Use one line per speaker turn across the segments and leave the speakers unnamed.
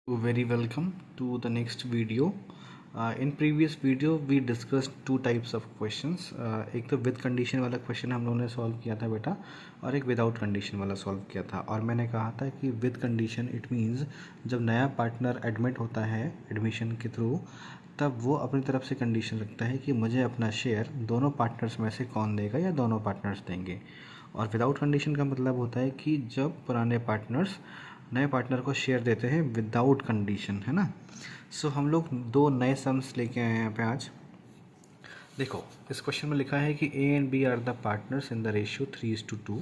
Very welcome to the next video. In previous video we discussed two types of questions. एक तो with condition वाला question हम लोगों ने सॉल्व किया था बेटा, और एक विदाउट कंडीशन वाला सॉल्व किया था। और मैंने कहा था कि विद कंडीशन इट मीन्स जब नया पार्टनर एडमिट होता है एडमिशन के थ्रू, तब वो अपनी तरफ से कंडीशन रखता है कि मुझे अपना शेयर दोनों पार्टनर्स में से कौन देगा या दोनों पार्टनर्स देंगे। और विदाउट कंडीशन का मतलब होता है कि जब पुराने पार्टनर्स नए पार्टनर को शेयर देते हैं विदाउट कंडीशन, है ना। सो हम लोग दो नए सम्स लेके आए हैं यहाँ पे आज। देखो इस क्वेश्चन में लिखा है कि A and B are the partners in the ratio 3:2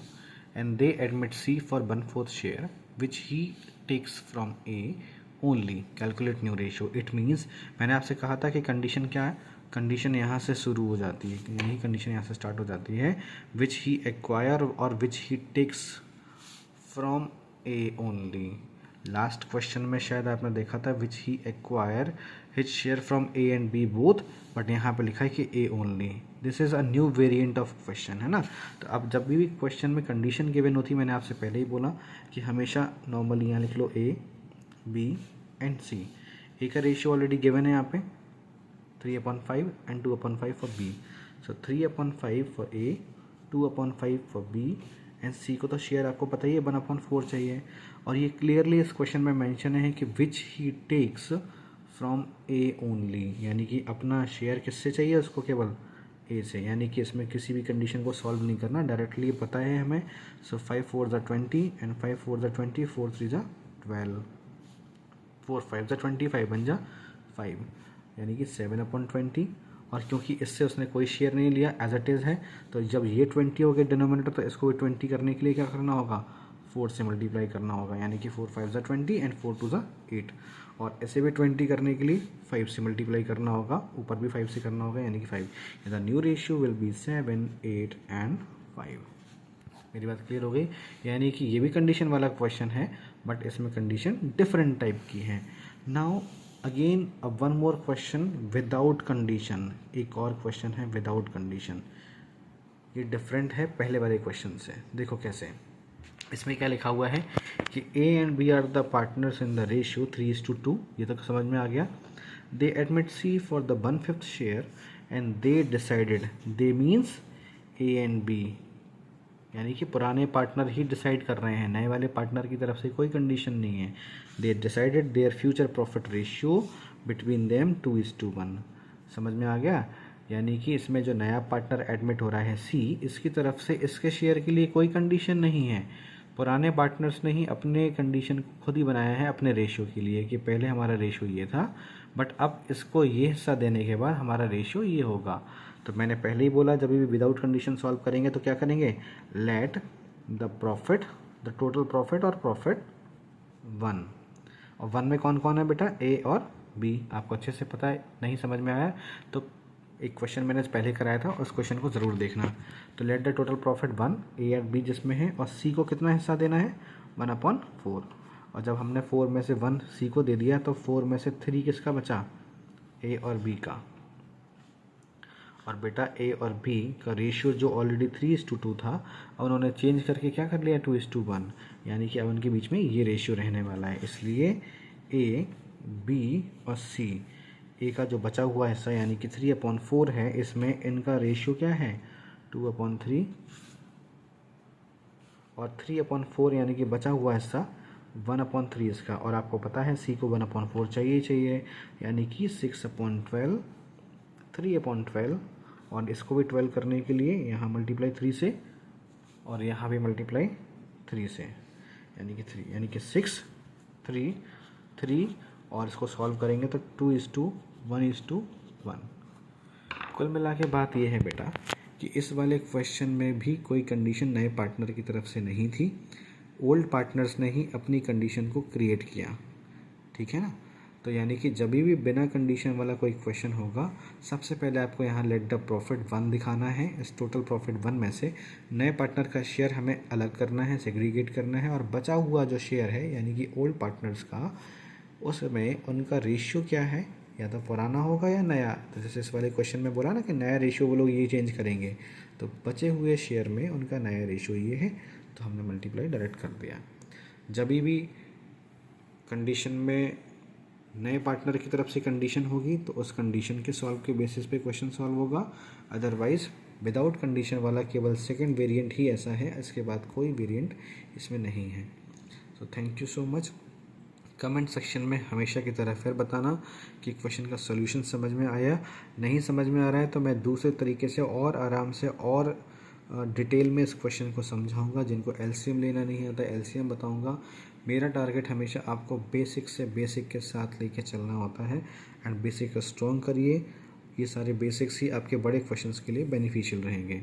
and they admit C for 1/4 share which he takes from A only, calculate new ratio. It means मैंने आपसे कहा था कि कंडीशन क्या है, कंडीशन यहाँ से शुरू हो जाती है, यही कंडीशन यहाँ से स्टार्ट हो जाती है, विच ही एक्वायर और which he takes from A only. Last question में शायद आपने देखा था विच ही acquire his share from A and B both, but यहाँ पे लिखा है कि A only. This is a new variant of question, है ना। तो अब जब भी क्वेश्चन में कंडीशन गिवन होती है, मैंने आपसे पहले ही बोला कि हमेशा नॉर्मली यहाँ लिख लो ए बी एंड सी। ए का रेशियो ऑलरेडी गिवन है यहाँ पे 3/5 and 2/5 for B. So 3/5 for A, 2/5 for B and C को तो शेयर आपको पता ही है 1/4 चाहिए। और ये क्लियरली इस क्वेश्चन में मेंशन है कि विच ही टेक्स फ्रॉम ए ओनली, यानी कि अपना शेयर किससे चाहिए उसको, केवल ए से। यानी कि इसमें किसी भी कंडीशन को सॉल्व नहीं करना, डायरेक्टली पता है हमें। सो 5 4 ज़ा 20 एंड 5 4 ज़ा 20, 4 3 ज़ा 12, 4 5 ज़ा 25 बन जा 5, यानी कि 7/20। और क्योंकि इससे उसने कोई शेयर नहीं लिया, एज इट इज़ है, तो जब ये 20 हो गया डिनोमिनेटर, तो इसको 20 करने के लिए क्या करना होगा, 4 से मल्टीप्लाई करना होगा, यानी कि 4 5 ज़ा 20 एंड 4 2 ज़ा 8। और ऐसे भी 20 करने के लिए 5 से मल्टीप्लाई करना होगा, ऊपर भी 5 से करना होगा, यानी कि 5। The new ratio will be 7 8 and 5। मेरी बात क्लियर हो गई। यानी कि ये भी कंडीशन वाला क्वेश्चन है, बट इसमें कंडीशन डिफरेंट टाइप की है। नाउ अगेन अब one more question without condition, एक और क्वेश्चन है विदाउट कंडीशन। ये डिफरेंट है पहले वाले क्वेश्चन से। देखो कैसे, इसमें क्या लिखा हुआ है कि A and B are the partners in the ratio 3:2, ये तक समझ में आ गया। They admit C for the 1/5 share and they decided, they means A and B, यानी कि पुराने पार्टनर ही डिसाइड कर रहे हैं, नए वाले पार्टनर की तरफ से कोई कंडीशन नहीं है। They decided their future profit ratio between them 2:1। समझ में आ गया। यानी कि इसमें जो नया पार्टनर एडमिट हो रहा है सी, इसकी तरफ से इसके शेयर के लिए कोई कंडीशन नहीं है। पुराने पार्टनर्स ने ही अपने कंडीशन खुद ही बनाया है अपने रेशियो के लिए, कि पहले हमारा रेशियो ये था, बट अब इसको ये हिस्सा देने के बाद हमारा रेशियो ये होगा। तो मैंने पहले ही बोला जब भी विदाउट कंडीशन सॉल्व करेंगे तो क्या करेंगे, let the profit, the total profit और प्रॉफिट 1। और 1 में कौन कौन है बेटा, ए और बी। आपको अच्छे से पता है, नहीं समझ में आया तो एक क्वेश्चन मैंने पहले कराया था, उस क्वेश्चन को ज़रूर देखना। तो लेट द टोटल प्रॉफिट 1, ए और बी जिसमें है, और सी को कितना हिस्सा देना है, 1/4। और जब हमने 4 में से 1 सी को दे दिया, तो 4 में से 3 किसका बचा, ए और बी का। और बेटा ए और बी का रेशियो जो ऑलरेडी 3:2 था, अब उन्होंने चेंज करके क्या कर लिया, 2:1, यानी कि अब उनके बीच में ये रेशियो रहने वाला है। इसलिए ए बी और सी, ए का जो बचा हुआ हिस्सा यानी कि 3/4 है, इसमें इनका रेशियो क्या है, 2/3, और 3/4 यानी कि बचा हुआ हिस्सा 1/3 इसका। और आपको पता है सी को 1/4 चाहिए चाहिए, यानी कि 6/12, 3/12, और इसको भी 12 करने के लिए यहाँ मल्टीप्लाई 3 से, और यहाँ भी मल्टीप्लाई 3 से, यानी कि 3, यानी कि 6 3 3, और इसको सॉल्व करेंगे तो 2:1:1। कुल मिला के बात यह है बेटा कि इस वाले क्वेश्चन में भी कोई कंडीशन नए पार्टनर की तरफ से नहीं थी, ओल्ड पार्टनर्स ने ही अपनी कंडीशन को क्रिएट किया, ठीक है ना। तो यानी कि जब भी बिना कंडीशन वाला कोई क्वेश्चन होगा, सबसे पहले आपको यहाँ लेट द प्रॉफिट 1 दिखाना है। इस टोटल प्रॉफिट 1 में से नए पार्टनर का शेयर हमें अलग करना है, सेग्रीगेट करना है, और बचा हुआ जो शेयर है यानी कि ओल्ड पार्टनर्स का, उसमें उनका रेशियो क्या है, या तो पुराना होगा या नया। तो जैसे इस वाले क्वेश्चन में बोला ना कि नया रेशियो वो लोग ये चेंज करेंगे, तो बचे हुए शेयर में उनका नया रेशियो ये है, तो हमने मल्टीप्लाई डायरेक्ट कर दिया। जब भी कंडीशन में नए पार्टनर की तरफ से कंडीशन होगी तो उस कंडीशन के सॉल्व के बेसिस पे क्वेश्चन सॉल्व होगा। अदरवाइज विदाउट कंडीशन वाला केवल सेकंड वेरिएंट ही ऐसा है, इसके बाद कोई वेरिएंट इसमें नहीं है। So thank you so much. Comment section में हमेशा की तरह फिर बताना कि क्वेश्चन का सॉल्यूशन समझ में आया। नहीं समझ में आ रहा है तो मैं दूसरे तरीके से और आराम से और डिटेल में इस क्वेश्चन को समझाऊंगा। जिनको एलसीएम लेना नहीं आता एलसीएम बताऊंगा। मेरा टारगेट हमेशा आपको बेसिक से बेसिक के साथ लेके चलना होता है एंड बेसिक को स्ट्रॉन्ग करिए। ये सारे बेसिक्स ही आपके बड़े क्वेश्चंस के लिए बेनिफिशियल रहेंगे।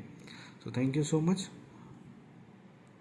So thank you so much.